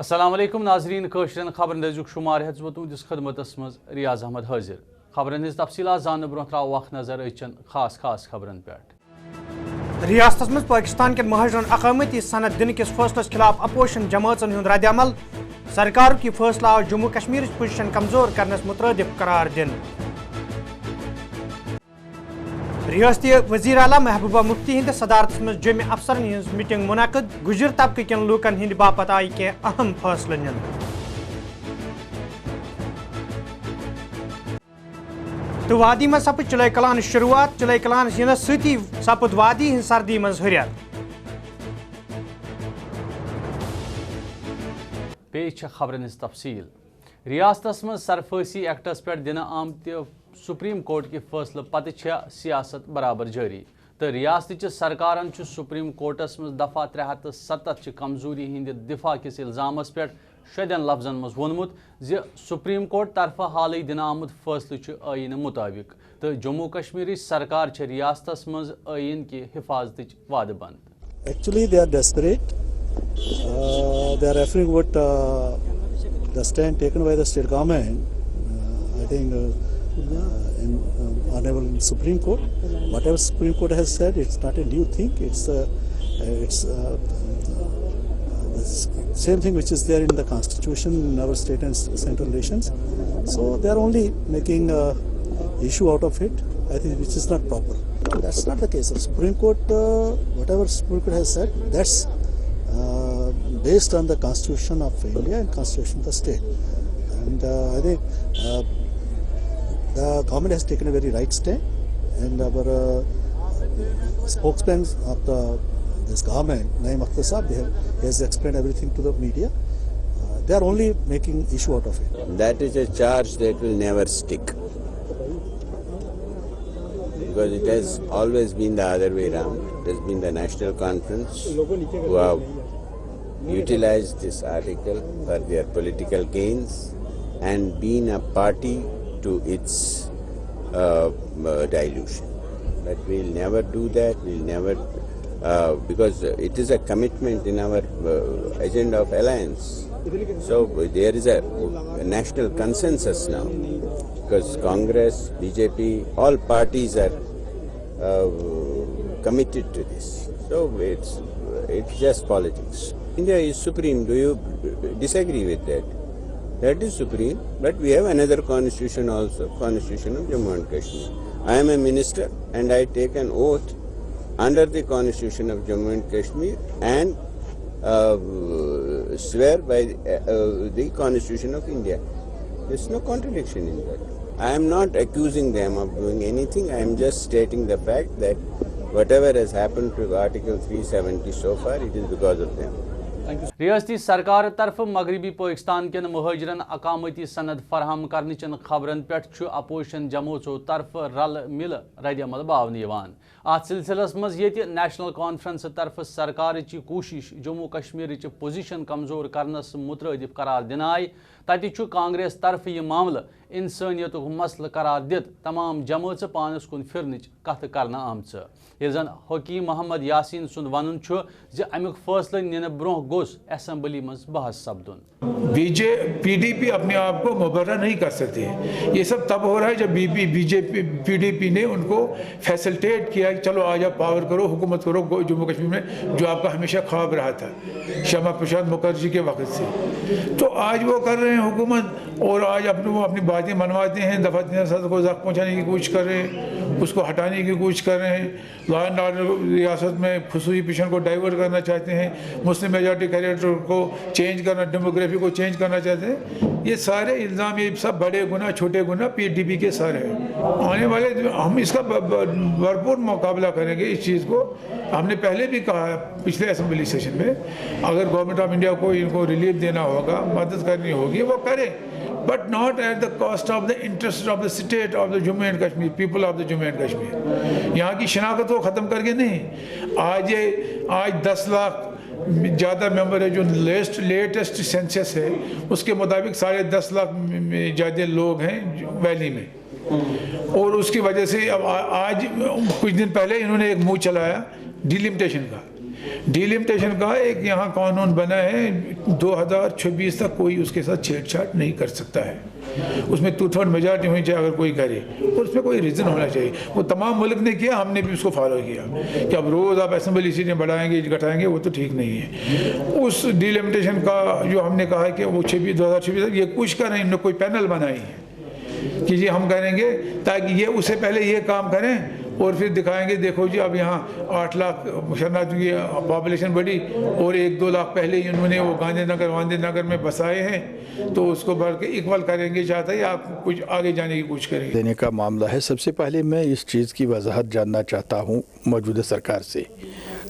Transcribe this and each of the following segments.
السلام علیکم ناظرین قشرن خبرن دزیک شمار ہز تہندس خدمتس مز ریاض احمد حاضر خبرن ہز تفصیلات زانہ برہ تراو وقت نظر اچن خاص خبرن پہ ریاست مز پاکستان کن مہاجرن اقامتی سند دن کس فیصلس خلاف اپوزیشن جماعتن ہند رد عمل سرکار کی فیصلہ آو جموں کشمیر پوزیشن کمزور کرنس مترادف قرار دن ریاستی وزیر اعلیٰ محبوبہ مفتی ہند صدارت مز جمع افسرن ہز میٹنگ منعقد گجر طبقہ کن لوکن ہند باپت آئی کی اہم فیصلہ نن تو وادی میں سپد چلے کلان شروعات چلے کلان ینس ستی سپد وادی ہند سردی مز ہریت پیش خبرن ہز تفصیل ریاستس مز سرفرسی ایکٹس پہ دن آمت سپریم کورٹ کے فیصلہ پتہ سیاست برابر جاری تو ریاست سرکارن سپریم کورٹس مز دفعہ 370 کمزوری ہند دفاع کس الزامس پہ شدین لفظن مز وونمت زِ سپریم کورٹ طرف حالی دن آمت فیصلہ آئین مطابق تو جموں کشمیر سرکار ریاستس مز آئین کی حفاظت وعدہ بند. Actually they are desperate. They are referring what the stand taken by the state government. I think in honorable Supreme Court, whatever Supreme Court has said, it's not a new thing. It's the same thing which is there in the Constitution in our state and central relations. So they are only making issue out of it. I think which is not proper. That's not the case. The Supreme Court, whatever Supreme Court has said, that's based on the Constitution of India and Constitution of the state. And I think the government has taken a very right stand, and our spokesman of this government, Naeem Akhtar Saab, he has explained everything to the media. They are only making issue out of it. That is a charge that will never stick, because it has always been the other way around. It has been the National Conference who have utilized this article for their political gains and been a party to its dilution. But we'll never do that. We'll never, because it is a commitment in our agenda of alliance. So there is a national consensus now, because Congress, BJP, all parties are committed to this. So it's just politics. India is supreme. Do you disagree with that? That is supreme, but we have another constitution also, Constitution of Jammu and Kashmir. I am a minister and I take an oath under the Constitution of Jammu and Kashmir and swear by the Constitution of India. There is no contradiction in that. I am not accusing them of doing anything. I am just stating the fact that whatever has happened to Article 370 so far, it is because of them. ریاستی سرکار طرف مغربی پاکستان کن مہاجرن اقامتی سند فراہم کرنے چن خبرن پہ اپوزیشن جماعتوں طرف رل مل رد عمل باون ات سلسلس مز یہ نیشنل کانفرنس طرف سرکار چی کوشش جموں کشمیر چی پوزیشن کمزور کرنس مترادف قرار دن آئی تتہ کانگریس طرف یہ معاملہ انسانیت مسئلہ قرار دت تمام جماعت پانس کن پھرنچ کت کرنا آمچ یہ زن حکیم محمد یاسین سند ون امیک فیصلہ نن برہ گوس اسمبلی مز بحث سپدن. پی ڈی پی اپنے آپ کو مبرر نہیں کر سکتے. یہ سب تب ہو رہا ہے جب پی ڈی پی نے ان کو فیسلٹیٹ کیا کہ چلو آج آپ پاور کرو, حکومت کرو جموں کشمیر میں, جو آپ کا ہمیشہ خواب رہا تھا شیما پرساد مکھرجی کے وقت سے. تو آج وہ کر رہے ہیں حکومت, اور آج وہ اپنی باتیں منواتے ہیں, دفعہ 3 کو زخم پہنچانے کی کوشش کر رہے ہیں, اس کو ہٹانے کی کوشش کر رہے ہیں. لا اینڈ آرڈر ریاست میں خصوصی پیشن کو ڈائیورٹ کرنا چاہتے ہیں, مسلم میجارٹی کریکٹر کو چینج کرنا, ڈیموگرافی کو چینج کرنا چاہتے ہیں. یہ سارے الزام, یہ سب بڑے گناہ چھوٹے گناہ پی ڈی پی کے سارے ہیں. آنے والے ہم اس کا بھرپور مقابلہ کریں گے. اس چیز کو ہم نے پہلے بھی کہا ہے پچھلے اسمبلی سیشن میں, اگر گورنمنٹ آف انڈیا کو ان کو ریلیف دینا ہوگا, مدد کرنی ہوگی, وہ کریں, but not at the cost of the interest of the state of the Jammu and Kashmir, people of the Jammu and Kashmir. یہاں کی شناخت کو ختم کر کے نہیں. آج 10 لاکھ زیادہ ممبر ہے, جو لیٹسٹ سینسس ہے اس کے مطابق 10.5 لاکھ زیادہ لوگ ہیں ویلی میں. اور اس کی وجہ سے اب آج کچھ دن پہلے انہوں نے ایک موو چلایا ڈیلیمیٹیشن کا. डिलिमिटेशन का एक यहाँ कानून बना है, 2026 तक कोई उसके साथ छेड़छाड़ नहीं कर सकता है। उसमें 2/3 मेजॉरिटी होनी चाहिए अगर कोई करे, और उसमें कोई रीज़न होना चाहिए। वो तमाम मुल्क ने किया, हमने भी उसको फॉलो किया कि अब रोज़ आप असेंबली सीटें बढ़ाएंगे घटाएंगे, वो तो ठीक नहीं है। उस डिलिमिटेशन का जो हमने कहा है कि वो 2026 तक ये कुछ कर रहे हैं, कोई पैनल बनाई है कि जी हम करेंगे, ताकि ये उससे पहले ये काम करें और फिर दिखाएंगे देखो जी अब यहाँ 8 लाख शरणार्थियों की पॉपुलेशन बढ़ी और 1-2 लाख पहले ही उन्होंने वो गांधीनगर में बसाए हैं, तो उसको भर के इक्वल करेंगे चाहता है, आप कुछ आगे जाने की कोशिश करेंगे देने का मामला है। सबसे पहले मैं इस चीज़ की वजाहत जानना चाहता हूँ मौजूदा सरकार से,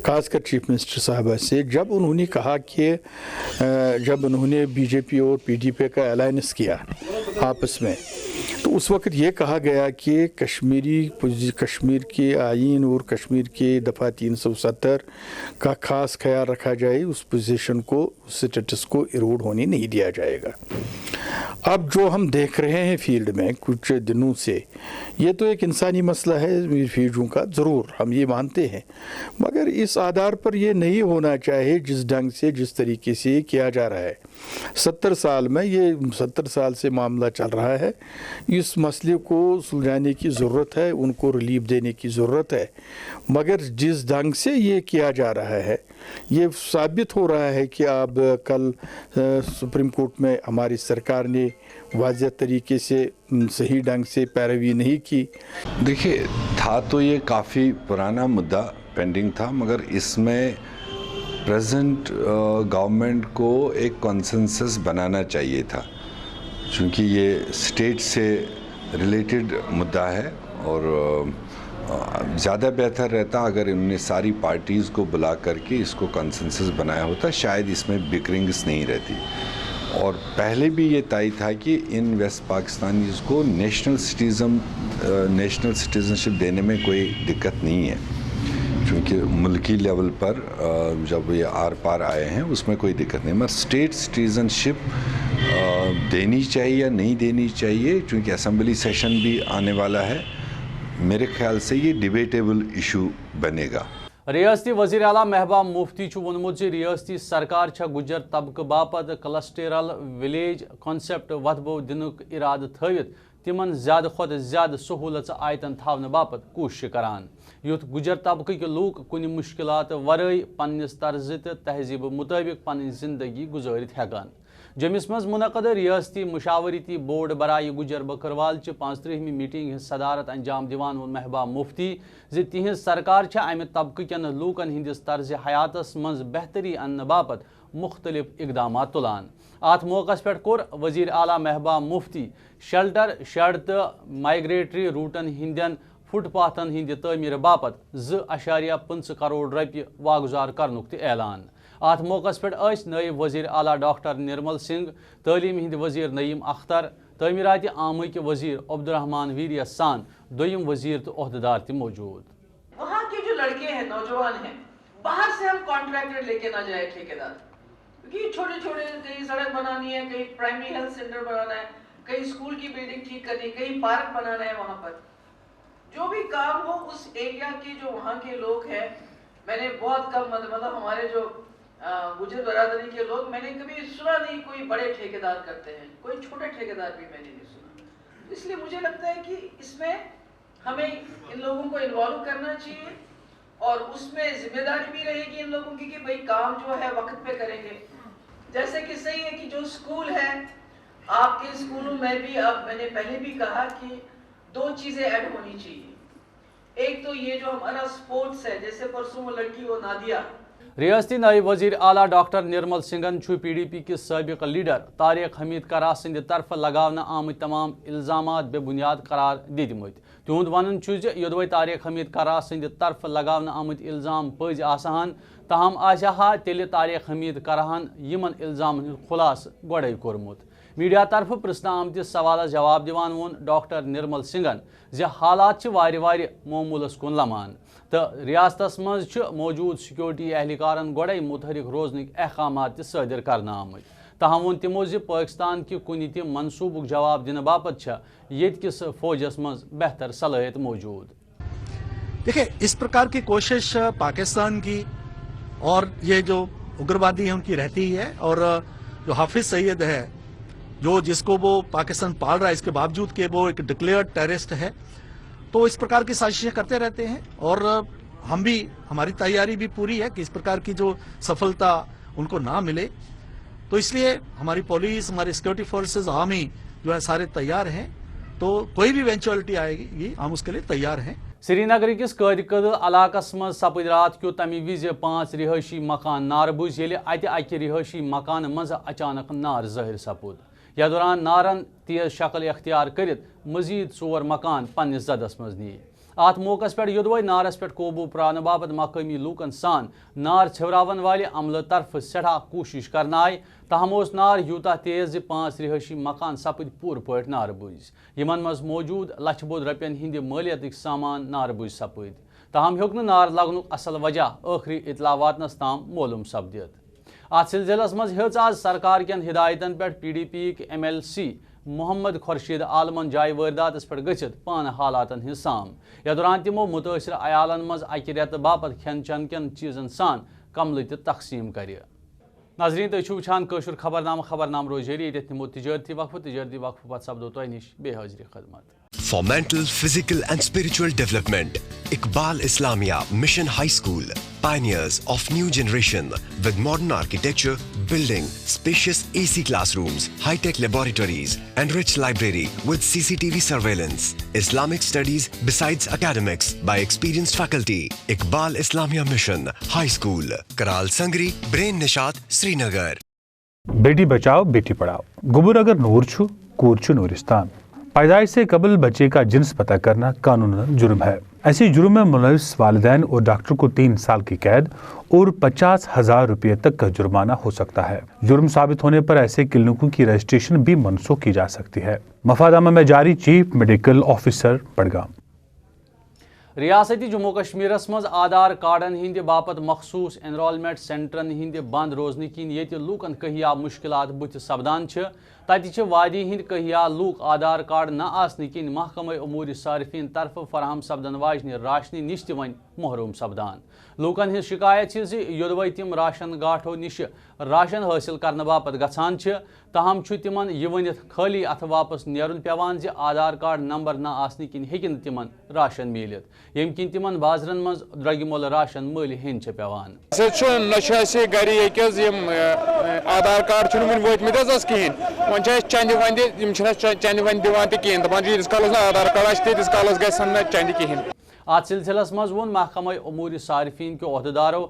खासकर चीफ मिनिस्टर साहबा से। जब उन्होंने कहा कि जब उन्होंने बीजेपी और पीडीपी का अलायंस किया आपस में, तो उस वक्त ये कहा गया कि कश्मीर के आइन और कश्मीर के दफ़ा 370 का खास ख्याल रखा जाए, उस पोजीशन को, उस स्टेटस को इरोड होने नहीं दिया जाएगा। अब जो हम देख रहे हैं फील्ड में कुछ दिनों से, ये तो एक इंसानी मसला है रिफ्यूजियों का, ज़रूर हम ये मानते हैं, मगर इस आधार पर ये नहीं होना चाहिए जिस ढंग से, जिस तरीके से ये किया जा रहा है। 70 साल से मामला चल रहा है। इस मसले को सुलझाने की ज़रूरत है, उनको रिलीफ देने की ज़रूरत है, मगर जिस ढंग से ये किया जा रहा है, ये साबित हो रहा है कि अब कल सुप्रीम कोर्ट में हमारी सरकार ने वाज़ेह तरीके से सही ढंग से पैरवी नहीं की। देखिए, था तो ये काफ़ी पुराना मुद्दा पेंडिंग था, मगर इसमें प्रेजेंट गवर्नमेंट को एक कॉन्सेंसस बनाना चाहिए था, क्योंकि ये स्टेट से रिलेटेड मुद्दा है और ज़्यादा बेहतर रहता अगर इन्होंने सारी पार्टीज़ को बुला करके इसको कॉन्सेंसस बनाया होता, शायद इसमें बिकरिंग्स नहीं रहती। और पहले भी ये तय था कि इन वेस्ट पाकिस्तानीज़ को नेशनल सिटीज़नशिप देने में कोई दिक्कत नहीं है, क्योंकि मुल्की लेवल पर जब ये आर पार आए हैं उसमें कोई दिक्कत नहीं, मगर स्टेट सिटीज़नशिप देनी चाहिए या नहीं देनी चाहिए, क्योंकि असेंबली सेशन भी आने वाला है, मेरे ख्याल से ये डिबेटेबल इशू बनेगा। रियासती वज़ीर आला महबूब मुफ्ती वोनमुत रियासती सरकार गुजर तबक बापत क्लस्टरल विलेज कॉन्सेप्ट वतबो दिनुक इराद थवित तिमन ज़्यादा खुद ज़्यादा सहूलत आयतन थावन बापत कोशिश करान, युथ गुजर तबक लूक कुन मुश्किलात वरई पन्निस तर्ज तो तहजीब मुताबिक पन जिंदगी गुजारित हेकान। जमिस मज मुनक़द रियासती मुशावरती बोर्ड बराए गुजर बकरवाल 35वीं मीटिंग हिंस सदारत अंजाम दिवान वोन महबूब मुफ्ती तिहज सरकार अमि तबक केन लूकन हंदिस तर्ज हयातस मज बेहतरी अन्न बापत मुख्तलिफ इकदाम तुलान। अत मौकस पे कोर वज़ीर आला महबूब मुफ्ती शेल्टर शेड तो माइग्रेटरी रूटन हिंदन फुटपाथन हिंद तमीर बापत 2.5 करोड़ रुपये वागुजार करनुक ऐलान। अत मौकस पे नायब वज़ीर आला डॉक्टर निर्मल सिंह, तालीम हिंद वज़ीर नईम अख्तर, तमीरात आमक वज़ीर अब्दुर्रहमान वीरिया सान, दोयम वज़ीर तो ओहदेदार थे मौजूद। वहाँ के जो लड़के हैं, नौजवान हैं, बाहर से हम कॉन्ट्रैक्टर लेके ना जाए ठेकेदार, क्योंकि छोटे छोटे कहीं सड़क बनानी है, कहीं प्राइमरी हेल्थ सेंटर बनाना है, कहीं स्कूल की बिल्डिंग ठीक करनी, कहीं पार्क बनाना है, वहाँ पर जो भी काम हो उस एरिया के जो वहाँ के लोग हैं, मैंने बहुत कम मतलब हमारे जो गुजर बरादरी के लोग, मैंने कभी सुना नहीं कोई बड़े ठेकेदार करते हैं, कोई छोटे ठेकेदार भी मैंने नहीं सुना। इसलिए मुझे लगता है कि इसमें हमें इन लोगों को इन्वॉल्व करना चाहिए और उसमें जिम्मेदारी भी रहेगी इन लोगों की कि भाई काम जो है वक्त पे करेंगे। जैसे कि सही है कि जो स्कूल है, आपके स्कूलों में भी, अब मैंने पहले भी कहा कि 2 चीज़ें ऐड होनी चाहिए। एक तो ये जो हमारा स्पोर्ट्स है, जैसे परसों वो लड़की वो नादिया, रियासती नायब वज़ीर आला डॉक्टर निर्मल सिंगन PDP के साबिक लीडर तारिक हमीद करा सिंद तरफ लगावना आमत तमाम इल्जामात बेबुनियाद करार दितमत। तिहुंद वन योदवे तारिक हमीद करा सिंद तरफ लगावना आमत इल्जाम पज आसान, तहम आशा तेल तारिक हमीद कराहन यमन इल्जाम खुलास गोड़े कोरमुत। मीडिया तरफ प्रश्न आमतिस सवाल जवाब दिवान वोन डॉक्टर निर्मल सिंगन हालात वारि मामूलस कुन लमान, तो रियासतस मज मौजूद सिक्योरिटी एहलकारन गोड़े मुतहरिक रोजन अहकामात सदर करना आमत। तहम वोन तिमो पाकिस्तान कि कुन ति मनसूबुक जवाब दिन बापत येतकिस फौजस मज बेहतर सलाहियत मौजूद। देखिए, इस प्रकार की कोशिश पाकिस्तान की और ये जो उग्रवादी है उनकी रहती ही है। और जो हाफिज सईद है, जो जिसको वो पाकिस्तान पाल रहा है, इसके बावजूद कि वो एक डिक्लेयर्ड टेररिस्ट है, तो इस प्रकार की साजिशें करते रहते हैं। और हम भी, हमारी तैयारी भी पूरी है कि इस प्रकार की जो सफलता उनको ना मिले। तो इसलिए हमारी पुलिस, हमारी सिक्योरिटी फोर्सेस, आर्मी जो है सारे तैयार हैं। तो कोई भी इवेंचुअलिटी आएगी हम उसके लिए तैयार हैं। श्रीनगर किस कैदकद इलाकस मज सपद रात क्यों तमी विज 5 रिहायशी मकान नार बुझ ये अकि रिहायशी मकान मज अचानक नार ज़ाहिर सपुद। यह दौरान नारन तेज शक्ल अख्तियार कर मजीद 4 मकान पन्निस जदस मज नी। अत मौकस पे योदवे नारस पे काबू प्रान बाबत मकामी लूकन सान नार छवरावन वाले अमल तरफ सठा कोशिश करन आय। तहम नार यूता तेज 5 रिहायशी मकान सपद पूर पे नार बुझ। यमन मज मौजूद लछ बोध रपयन हिंद मालियत सामान नार बुझ सपद। तहम हेक नार लगन असल वजह आखिरी इतला वातनस ताम मालूम सपदित। अत सिलसिलस मज हेच आज सरकार कन हिदायतन पे PDP MLC मोहम्मद खुर्शीद आलमन जाय वारदात पे गचित पान हालातन हिंद साम। यह दौरान तिमो मुतासर अयालन मज अकि रेत बापत खेन चन कन चीजन सान कमल तकसीम कर। नाजरीन तुम वुचान कशुर खबरनाम रोज जारी। ये निमो तिजारती वक्फ पत सपदो तुह निश बेहाजरी खदमत। For mental, physical and spiritual development, Iqbal Islamia Mission High School, pioneers of new generation with modern architecture, building, spacious AC classrooms, high-tech laboratories and rich library with CCTV surveillance. Islamic studies besides academics by experienced faculty. Iqbal Islamia Mission High School, Karal Sangri, Brain Nishat, Srinagar. Beti Bachao Beti Padhao. गुबुर अगर नूर छु कूर छु नूरिस्तान। पैदाइश से कबल बच्चे का jeans पता करना कानूनन जुर्म है। ऐसे जुर्म में मुलविस वालिदैन और डॉक्टर को 3 साल की कैद और 50,000 रुपये तक का जुर्माना हो सकता है। जुर्म साबित होने पर ऐसे क्लिनिकों की रजिस्ट्रेशन भी मनसूख की जा सकती है। मफादनामा में जारी चीफ मेडिकल ऑफिसर बडगाम। रियासती जम्मू कश्मीरस मज आधार कार्डन हिंद बापत मखसूस एनरोलमेंट सेंटरन हिंद बंद रोजन किन ये लूकन कहिया मुश्किलात बुथ सपदान तत वादी हिंद कहिया लूक आधार कार्ड न आसने किन महकमा उमूर सारिफीन तरफ फराहम सपदन वाजन राशनी निश वन महरूम सपदान। लूकन हिंद शिकायत योदवे तिम राशन गाठो निश राशन हासिल करने बापत गछान तहम तिमन यह वनित खाली अथ वापस नेरुन पेवान आधार कार्ड नंबर न आसने किन हेकिन तिमन राशन मिलित, यम किन तिमन बाजरन मज द्रगि मोल राशन मल हेन पेवान। आधार कार्ड वोतमत कहें वो चंद वंद चंद वन दिवान कहें दपान यीस कालस आधार कार्ड तीस कालस गन चंद कहें। अत सिलसिलस मज वोन महकमा उमूर सारिफीन के अहदेदारों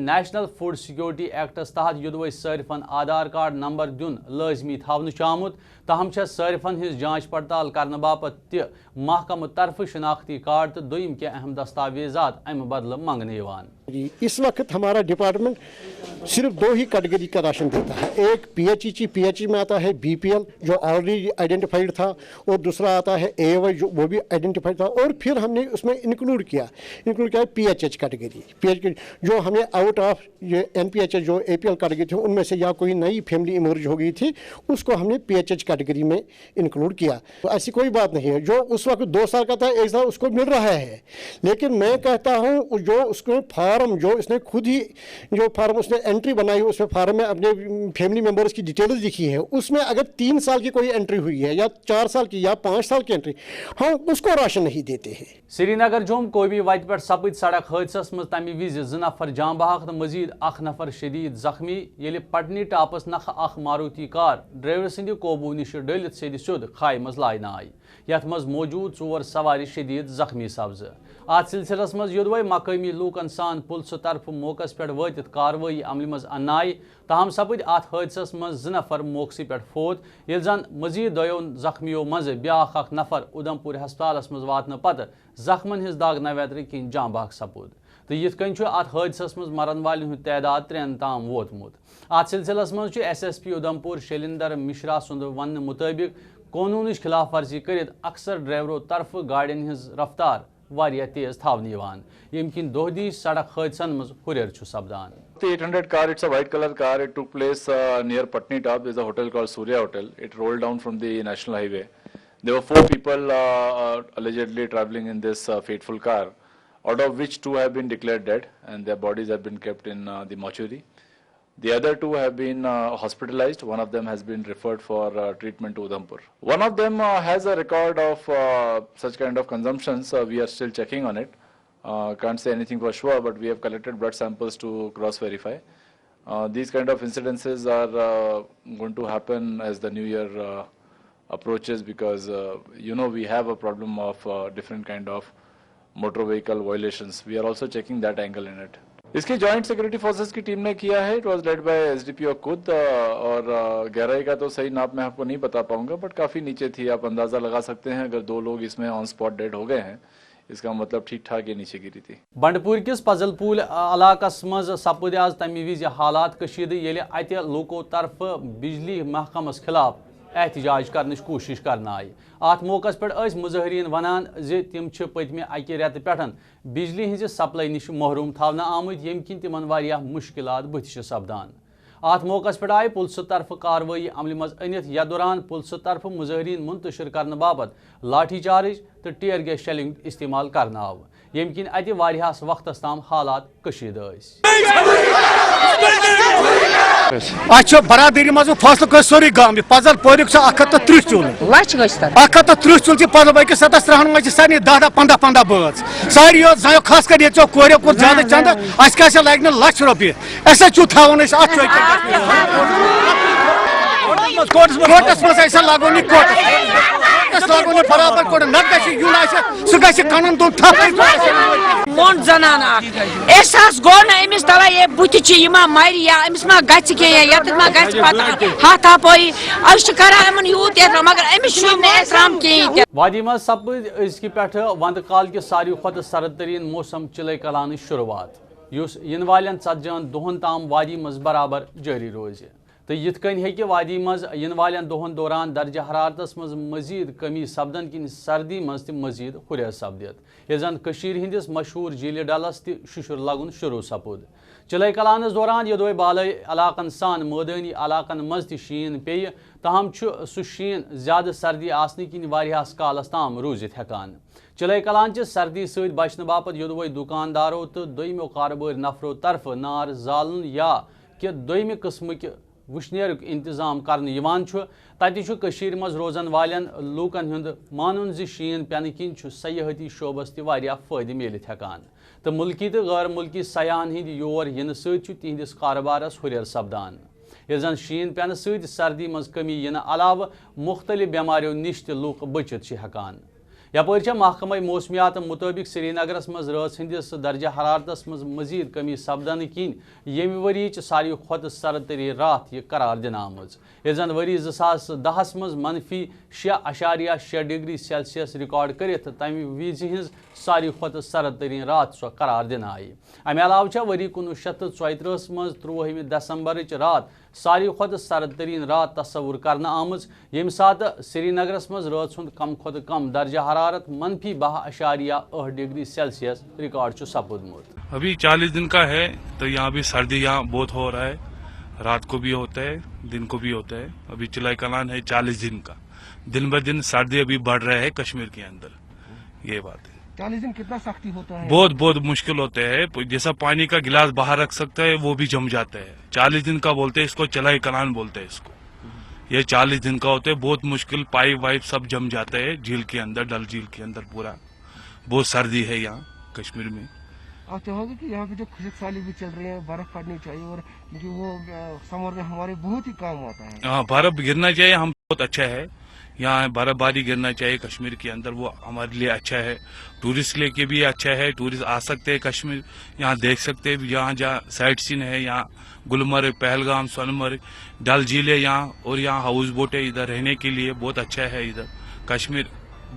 नेशनल फूड सिक्योरिटी एक्टस तहत युदवे सारिफन आधार कार्ड नंबर दिन लाजमी थवन आमुत। तहम सारिफन हिज जांच पड़ताल करने बापत महकमा तरफ शिनाख्ती कार्ड तो दुम के अहम दस्तावेजात अम बदल मंगने। इस वक्त हमारा डिपार्टमेंट सिर्फ 2 ही कैटेगरी का राशन देता है। एक PHE में आता है BPL जो ऑलरेडी आइडेंटिफाइड था, और दूसरा आता है AY जो वो भी आइडेंटिफाइड था, और फिर हमने उसमें इंक्लूड किया PHH कैटेगरी जो हमें आउट ऑफ ये NPHH जो APL कैटेगरी थी उनमें से या कोई नई फैमिली इमर्ज हो गई थी उसको हमने PHH कैटेगरी में इंक्लूड किया। तो ऐसी कोई बात नहीं है। जो उस वक्त 2 साल का था 1 साल उसको मिल रहा है, लेकिन मैं कहता हूँ जो उसको फार्म जो इसने खुद ही जो फार्म उसने एंट्री बनाई उसमें फार्म में अपने फैमिली मेंबर्स की डिटेल्स लिखी है, उसमें अगर 3 साल की कोई एंट्री हुई है या 4 साल की या 5 साल की एंट्री, हम उसको राशन नहीं देते हैं। श्रीनगर जोम कोबी वत पे सपद सड़क हादस मज तमि विज 2 नफर जान बहक तो मजीद 1 नफर शदीद जख्मी ये पटनी टापस नख अख मारुति कार ड्राइवर सद काबू निश डलित सद सोद खाई मज लाइन आई। यथ मज मौजूद 4 सवारी शदीद जख्मी सब्ज। अत सिलसिलस मज योदवे मकामी लूकन सान पुलिस तरफ मौकस पे वात कार्रवाई अमल मज अन्नाय। तहम सपद अत हादस मज 2 नफर मौकस पे फोत ये जन मजीद 2 जख्मियों मज ब्याख अख नफर उधमपुर हस्पतालस मज वातन पत जख्मन हिज दाग नवैतरी किन जान बहक सपुद। तो यथ कन अत हादस मज मरन वाल तादाद 3 ताम वोतमुत। अत सिलसिलस मज SSP उधमपुर शैलिंदर मिश्रा सुंद वन मुताबिक कानून खिलाफ वर्जी कर अक्सर ड्राइवरों तरफ गाड़ियों हिज रफ्तार वारिया तेज थावन यम किन दोहदी सड़क हादसन मज हुरर सपदान। The 800 car, it's a white color car. It took place near Patni Top. There's a hotel called Surya Hotel. It rolled down from the national highway. There were 4 people allegedly traveling in this fateful car. out of which 2 have been declared dead and their bodies have been kept in the mortuary. The other 2 have been hospitalized. One of them has been referred for treatment to Udhampur. One of them has a record of such kind of consumptions. We are still checking on it. Can't say anything for sure, but we have collected blood samples to cross-verify. These kind of incidences are going to happen as the new year approaches, because we have a problem of different kind of motor vehicle violations. We are also checking that angle in it. इसकी joint security forces की team ने किया है. It was led by SDPO खुद, और गहराई का तो सही नाप मैं आपको नहीं बता पाऊंगा, बट काफी नीचे थी. आप अंदाजा लगा सकते हैं अगर 2 लोग इसमें ऑन स्पॉट डेड हो गए हैं, इसका मतलब ठीक ठाक ये नीचे गिरी थी. बंडपुर किस पजलपूल इलाकस मज सपद आज तमि विज हालात कशीद येले अते लोको तरफ बिजली महकमस खिलाफ एहतजाज करने कोशिश करना आई. अत मौके पे मुजाहरीन वनान तिम पतमे अकि रेत पे बिजली हज सप्लाई निश महरूम थवना आमुत यम किन तिमन वारिया मुश्किलात बुथ सपदान. अत मौके पे आए पुलिस तरफ कार्रवाई अमल मज अनित या दौरान पुलिस तरफ मुजाहरीन मुंतशिर करने बाबत लाठी चार्ज तो टीयर गैस शेलिंग इस्तेमाल करना आव, यम किन अति वारियास वक्तस ताम हालात कशीद अच्छा बरादरी मज फैसल कर सोरी गाम पजल पोरिक 130 चूल 130 चूल पजल बक 7 रहन मज सारे 10-15 बच सारी जायो खास कर ये कोर को ज्यादा चंद अस क्या लग लक्ष रुपये अस थवन कोर्टस मज लगो लागो बराबर कोट नत यून सह कन तुम मोन जनान गो नमिस तला ये बुत मर या अमिस मा गत मा गत पोई कर यूत मगर अमिस एहतराम कहें. वादी मज सपद अजक पे वंद काल के सारी खुद सरद तरीन मौसम चिले कलान शुरुआत, इन वालन 40 दोहन ताम वादी मज बराबर जारी रोज. तो यिथ कन हेकि वादी मज इन वालन दोहन दौरान दर्जा हरारतस मज मजीद कमी सपदन किन सर्दी मज त मजीद हुर्र सपदित, ये जन कशीर हिंदिस मशहूर झील डलस त शुशुर लगुन शुरू सपुद. चिले कलानस दौरान यदोय बालय इलाकन सान मैदानी इलाकन मज त शीन पे, तहम सह शीन ज्यादा सर्दी आसने किन वारियास कालस ताम रूजित हेकान. चिले कलान च सर्दी सत बचने बापत यदोय दुकानदारों तो दोयमो कारोबार नफरों तरफ नार जालन या कि दोयमि किस्मक वुशनेर इंतजाम करने तत मज रोजन वालन लूकन हुंद मानुन ज शीन पेन किन सयाहती शोबस तह फायदे मिलित हेकान, तो मुल्की तो गैर मुल्की सयाहन हिंद योर इन तिहंदिस कारोबारस हुर्र सपदान. ये जन शीन पेन सर्दी मज कमी इन अलाव मुख्तलिफ बेमारियों निश लूक बचित हेकान. यपर महकमा मौसमियात मुताबिक श्रीनगरस मज रात हंदिस दर्जा हरारतस मज मजीद कमी सपदन किन यम वरी सारी खुद सरद तरीन रात यह करार दिन आमज. ये जन वरी 2010 मज -6.6 डिग्री सेल्सियस रिकॉर्ड कर तमि विज हज सारी खुद सरद तरीन रात सो करार दिन आई. अमे अलाव वरी 1934 मज 13 दिसंबर रात सारी खुद सरद तरीन रात तस्वुर करना आमज, यम सात श्रीनगरस मज रात सुंद कम खुद कम दर्जा हरारत -12.8 डिग्री सेल्सियस रिकॉर्ड सपुदमुत. अभी 40 दिन का है, तो यहाँ भी सर्दी यहाँ बहुत हो रहा है, रात को भी होता है दिन को भी होता है. अभी चिलाई कलान है 40 दिन का, दिन ब दिन सर्दी अभी बढ़ रहा है कश्मीर के अंदर, ये बात है. 40 दिन कितना सख्ती होता है? बहुत मुश्किल होता है. जैसा पानी का गिलास बाहर रख सकता है वो भी जम जाता है. 40 दिन का बोलते हैं इसको, चिलाई कलान बोलते हैं इसको. ये 40 दिन का होता है, बहुत मुश्किल. पाइप वाइप सब जम जाता है झील के अंदर, डल झील के अंदर पूरा. बहुत सर्दी है यहाँ कश्मीर में. आप चाहोगे कि यहाँ पे जो खुशक साली भी चल रही है, बर्फ पड़नी चाहिए, और जो वो समर में हमारे बहुत ही काम आता है. हाँ, बर्फ गिरना चाहिए, हम बहुत अच्छा है यहाँ बर्फबारी गिरना चाहिए कश्मीर के अंदर, वो हमारे लिए अच्छा है. टूरिस्ट के लिए भी अच्छा है, टूरिस्ट आ सकते हैं कश्मीर, यहाँ देख सकते हैं. यहाँ जहाँ साइट सीन है, यहाँ गुलमर्ग, पहलगाम, सोनमर्ग, डल झील है यहाँ, और यहाँ हाउस बोट है. इधर रहने के लिए बहुत अच्छा है. इधर कश्मीर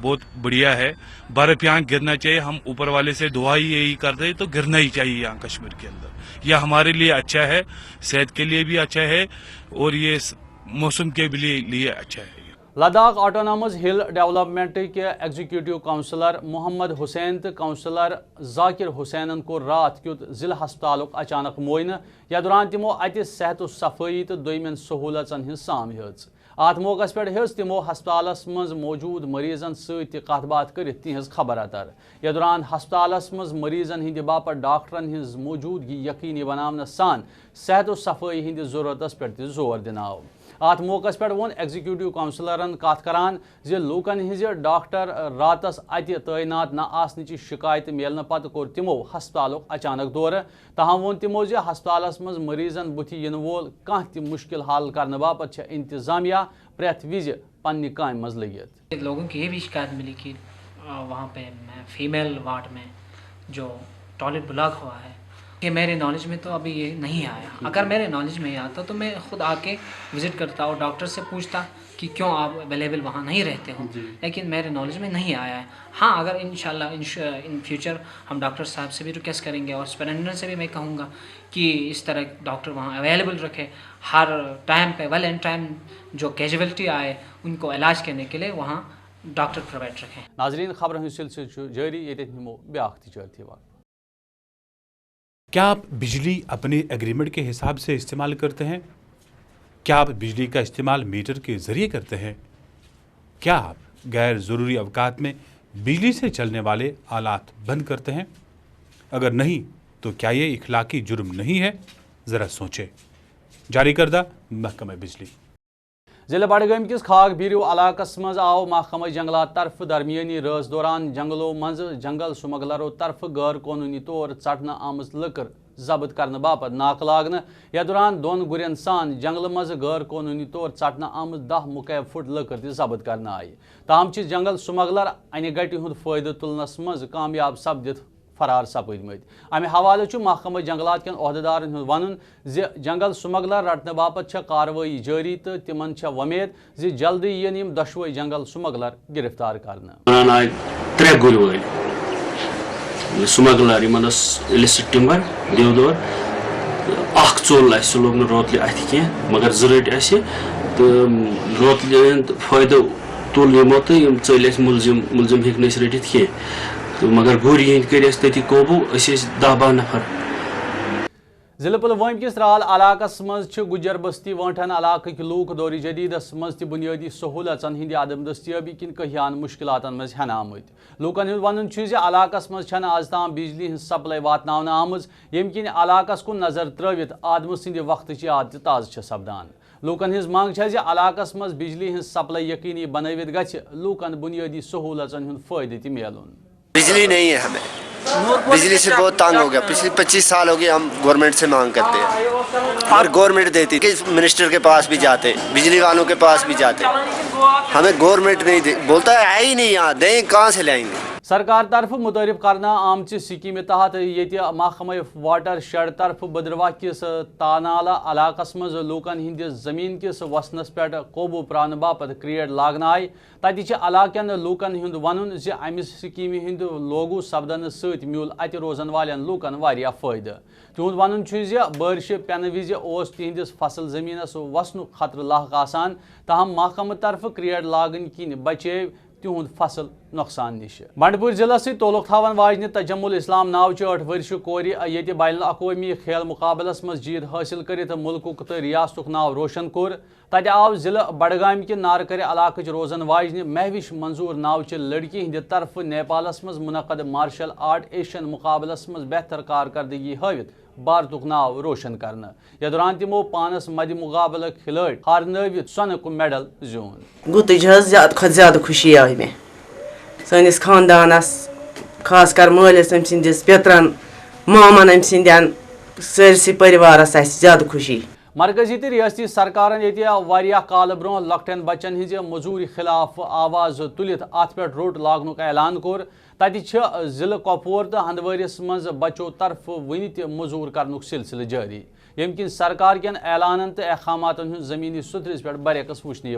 बहुत बढ़िया है. बर्फ यहाँ गिरना चाहिए, हम ऊपर वाले से दुआ ही यही करते हैं, तो गिरना ही चाहिए यहाँ कश्मीर के अंदर. यह हमारे लिए अच्छा है, सेहत के लिए भी अच्छा है, और ये मौसम के लिए अच्छा है. लद्दाख ऑटोनॉमस हिल डेवलपमेंट के एग्जीक्यूटिव काउंसलर मोहम्मद हुसैन तो काउंसलर जाकिर हुसैन को रात क्युत जिला हस्पताल अचानक मोयन, या दौरान तमो अत सेहत सफाई तो दोयमन सहूलतन हज साम हेच. ات موقع پہ تمو ہسپتالس مز موجود مریضن ست کت بات کرت تہذ خبر اتر یہ دوران ہسپتالس مز مریضن ہند باپت ڈاکٹرن ہز موجودگی یقینی بنانے سان صحت و صفائی ہند ضرورت پہ زور دن آو ات موقع پہ ون ایگزیکٹو کونسلرن کت کران لوکن ہز ڈاکٹر راتس ات تعینات نہ آسنچ شکایت ملنے پتہ کور تمو ہسپتال اچانک دورہ تاہم ون تمو ہسپتالس مز مریضن بتھ ین وول کانہ تہ مشکل حل کرنے باپت انتظامیہ پریت وز پنہ کامہ مز لگت. لوگوں کی یہ بھی شکایت ملی کہ وہاں پہ فیمیل وارڈ میں جو ٹوائلٹ بلاک ہوا ہے کہ میرے نالج میں تو ابھی یہ نہیں آیا. اگر میرے نالج میں آتا تو میں خود آ کے وزٹ کرتا اور ڈاکٹر سے پوچھتا کہ کیوں آپ اویلیبل وہاں نہیں رہتے ہوں, لیکن میرے نالج میں نہیں آیا ہے. ہاں اگر انشاءاللہ ان فیوچر ہم ڈاکٹر صاحب سے بھی ریکویسٹ کریں گے اور سپرنٹینڈنٹ سے بھی میں کہوں گا کہ اس طرح ڈاکٹر وہاں اویلیبل رکھے ہر ٹائم پہ ویل اینڈ ٹائم جو کیجویلٹی آئے ان کو علاج کرنے کے لیے وہاں ڈاکٹر پرووائڈ رکھیں. ناظرین خبر ہند سلسلہ جاری یہ نمو بیاکھ تجارتی وقت. کیا آپ بجلی اپنے ایگریمنٹ کے حساب سے استعمال کرتے ہیں؟ کیا آپ بجلی کا استعمال میٹر کے ذریعے کرتے ہیں؟ کیا آپ غیر ضروری اوقات میں بجلی سے چلنے والے آلات بند کرتے ہیں؟ اگر نہیں تو کیا یہ اخلاقی جرم نہیں ہے؟ ذرا سوچیں. جاری کردہ محکمہ بجلی. ضلع بڈگام کس خاک بیرو علاقس مز آو محکمہ جنگلات طرف درمیانی رٲژ دوران جنگلو مز جنگل سمگلرو طرف غیر قانونی طور ژٹنہ آمٕژ لٔکٕر ضبط کرنے باپت ناکہ لاگنہ. یا دوران دون گرین سان جنگل مز غیر قانونی طور ژٹنہ آمٕژ 10 مکعب فٹ لٔکٕر تہ ضبط کرنے آئی. تاہم جنگل سمگلر انہ گٹہ ہند فائدہ تلنس مز کامیاب سپدت فرار سپدمت. امہ حوالہ محکمہ جنگلات کن عہدیدارن ہند ون جنگل سمگلر رٹنے باپت کاروائی جاری تو تمن ومید جلدی ین یم دشوے جنگل سمگلر گرفتار کرنا. 3 گُرۍ وٲلۍ سمگلر یمن اِلسٹ ٹِمبر دیودور اکھ ژوٚل اسہِ سُہ لوٚگ نہٕ روتلہِ اَتھِ کینٛہہ مگر 2 رٔٹۍ اسہِ تہٕ روتلہِ ہُنٛد فٲیدٕ تُل یِمو تہٕ یِم ژٔلۍ اسہِ مُلزِم ہیٚکۍ نہٕ أسۍ رٔٹِتھ کینٛہہ مگر گُرۍ ہٕنٛدۍ کٔرۍ اسہِ تٔتی قوبوٗ أسۍ ٲسۍ 10-12 نفر. ضلع پلوامہ کس ترال علاقس مز گجر بستی وانٹن علاقہ لوک دور جدیدس مز بنیادی سہولتن ہند عدم دستیابی کن کہیان مشکلات مز ہین آمت. لوکن ہند ون علاقس مز آز تام بجلی ہند سپلائی واتن آمز یم کن علاقس کن نظر ترٲوِتھ آدمہ سند وقت عادت تازہ سپدان. لوکن ہز مانگ علاقس مز بجلی ہند سپلائی یقینی بنوت گھ لوکن بنیادی سہولتن ہند فائدہ تہ ملن. بجلی نہیں ہے ہمیں, بجلی سے بہت تانگ ہو گیا. پچھلی 25 سال ہو گئے ہم گورنمنٹ سے مانگ کرتے ہیں اور گورنمنٹ دیتی کہ منسٹر کے پاس بھی جاتے, بجلی والوں کے پاس بھی جاتے, ہمیں گورنمنٹ نہیں بولتا ہے ہی نہیں, یہاں دیں کہاں سے لائیں گے. سرکار طرف متعارف کرنا آمچ سکیم تحت یہ محکمہ واٹر شیڈ طرف بدرواہ کس تانالہ علاقس مز لوکن ہند زمین کس وسنس پہ قوبو پرانے باپت کریڈ لاگن آئی. تتہ علاقن لوکن ہند ون امہ سکیم ہند لوگو سپدن ست میول ات روزن والن لوکن واریاہ فائدہ. تہد ون بارش پینہ وز تہندس فصل زمینس وسن خطرہ لاحق آسان, تاہم محکمہ طرف کریڈ لاگن کن بچے تہد فصل نقصان نش. بنڈپور ضلع ست تعلق تھاون واجنہ تجمل اسلام ناوچ 8 ورشہ کور یہ بین الاقوامی کھیل مقابلس مز جیت حاصل کرت ملک تو ریاست ناو روشن کور. تتہ آو ضلع بڈگام کہ نارکر علاقہ روزن واجنہ مہوش منظور ناوچ لڑکی ہند طرف نیپالس مز منعقد مارشل آرٹ ایشین مقابلس مز بہتر کارکردگی ہاوت بھارتک ناو روشن کرنا. یا دوران تمو پانس مد مقابلہ کھلاڑی ہارنوت سونک میڈل زیون. گو تجھے زیادہ کھت زیادہ خوشی آئی میں سنس خاندانس خاص کر مالس ام سندس پیترن مامن ام سندین سرسی پریوارس زیادہ خوشی. مرکزی تو ریاستی سرکارن یہ کال برو لکٹن بچن ہز مزوری خلاف آواز تلت ات پہ روٹ لاگنک اعلان کور. تتہ ضلع کپور تو ہندوارس مز بچو طرف ون تہ مزور کرنک سلسلہ جاری, یم کن سرکار کن اعلانن تو احکاماتن ہند زمینی سترس پہ برعکس وچھنے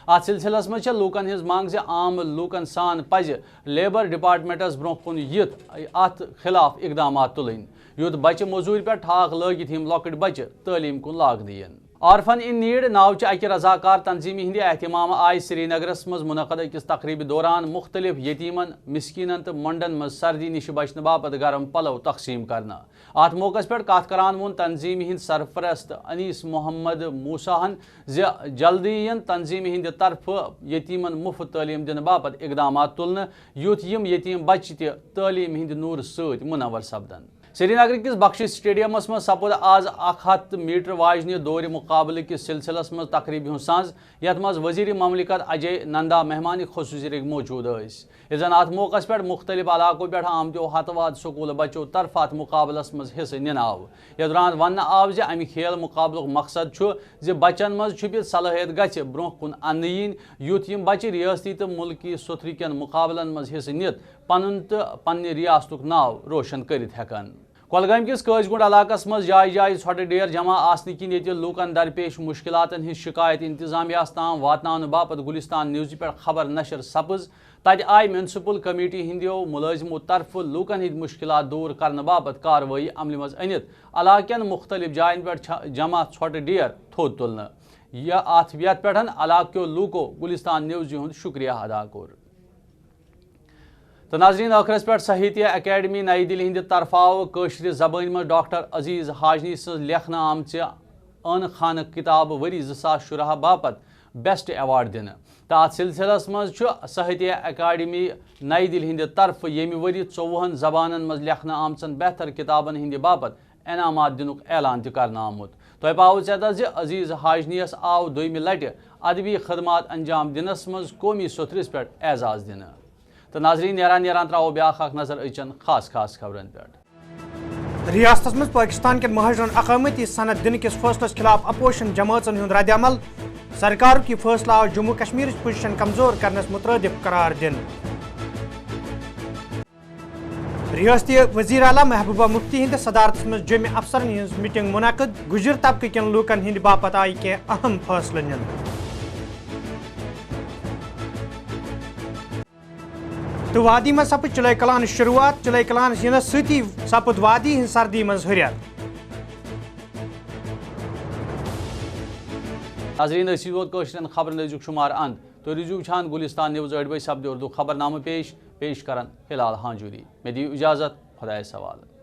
ات سلسلس مز لوکن ہز مانگ عام لوکن سان پز لیبر ڈپارٹمنٹس برو کن یت ات خلاف اقدامات تلن یوت بچہ مزور پہ ٹھاک لگت ہم لکٹ بچہ تعلیم کن لاگن ین. آرفن ان نیڈ ناوچہ اکہ رضاکار تنظیمی ہندی اہتمام آئی سری نگرس مز منعقد اکس تقریب دوران مختلف یتیمن مسکینن تو منڈن مز سردی نش بچنے باپت گرم پلو تقسیم کرنا ات موقع پہ کت کران وون تنظیمی ہند سرپرست انیس محمد موساہن جلدی تنظیمی ہند طرف یتیمن مفت تعلیم دن باپت اقدامات تلن یوت یم یتیم بچہ تہ تعلیم ہند نور ست منور سپدن سری نگر کس بخشی سٹیڈیمس مز سپود آز 100 میٹر واجنہ دور مقابلہ کس سلسلس مز تقریبی ہند ساز یت مز وزیر مملکت اجے نندا مہمان خصوصی موجود اس زن ات موقع پہ مختلف علاقوں پہ آمتو ہتواد سکول بچوں طرف ات مقابلس مز حصہ نن آو یہ دوران ون آو زِ امہ کھیل مقابلہ مقصد چھ بچن مز چھپت صلاحیت گژھِ برونٛہہ کُن اننہٕ یِنۍ یُتھ یِم بچہ ریاستی تو ملکی سطرٕ کٮ۪ن مقابلن مز حصہ نِتھ پنُن تہٕ پننہِ ریاستُک ناو روشن کٔرِتھ ہٮ۪کن کۄلگٲمۍ کِس قٲضگُنٛڈ علاقس مز جایہِ جایہِ ژھۄٹہٕ ڈیر جمع آسنہٕ کِنۍ ییٚتہِ لوٗکن درپیش مُشکِلاتن ہٕنٛز شکایت انتظامیہس تام واتناونہٕ باپتھ گُلستان نِوزِ پٮ۪ٹھ خبر نشر سپٕز تتہِ آیہِ میونسپل کمیٹی ہٕنٛدیو مُلٲزمو طرفہٕ لوٗکن ہٕنٛدۍ مُشکِلات دوٗر کرنہٕ باپتھ کاروٲیی عملہِ منٛز أنِتھ علاقہٕ کٮ۪ن مُختٔلِف جاین پٮ۪ٹھ جمع ژھۄٹہٕ ڈیر تھوٚد تُلنہٕ یتھ پٮ۪ٹھ علاقہٕ کٮ۪و لوٗکو گُلستان نِوزِ ہُنٛد شُکریہ ادا کوٚر تو ناظرین ٲخرس پہ ساہتیہ اکیڈمی نئی دہلی ہند طرف آو کٲشر زبان مز ڈاکٹر عزیز ہاجنی سن لیکھنہٕ آمژِ عٲنہٕ خانہ کتاب ؤری 2017 باپت بیسٹ ایوارڈ دِنہٕ تہٕ اتھ سلسلس مز چھُ ساہتیہ اکیڈمی نئی دہلی ہند طرف ییٚمہِ ؤرۍ 24 زبانن مز لیکھنہٕ آمژن بہتر کتابن ہندِ باپت انعامات دِنُک اعلان تہِ کرنہٕ آمُت تۄہہِ پاوٕ ژےٚ زِ عزیز ہاجنیس آو دوٚیمہِ لٹہِ ادبی خدمات انجام دِنس مز قومی سطرس پٮ۪ٹھ اعزاز دِنہٕ تو ناظرین نیران تراو بیاکھ اکھ نظر أچن خاص خبرن پہ ریاست مز پاکستان کن مہاجرن اقامتی سند دن کس فیصلس خلاف اپوزیشن جماعتن ہند رد عمل سرکار کی فیصلہ آو جموں کشمیر پوزیشن کمزور کرنس مترادف قرار دن ریاستی وزیر اعلیٰ محبوبہ مفتی ہند صدارت مز جمع افسرن ہز میٹنگ منعقد گجر طبقہ کن لوکن ہند باپت آئی کی اہم فیصلہ نن تو وادی میں سپد چلے کلان شروعات چلے کلان ینس ستی سپد وادی ہن سردی مز ہریت ناظرین اسی ووت کٲشرین خبرن أزیُک شمار اند تو روٗزِو وٕچھان گُلستان نِوٕز 8 بجے سپدِ اردو خبرنامہ پیش کرن ہلال ہانجوری مےٚ دِیِو اجازت خۄدایس حوالہٕ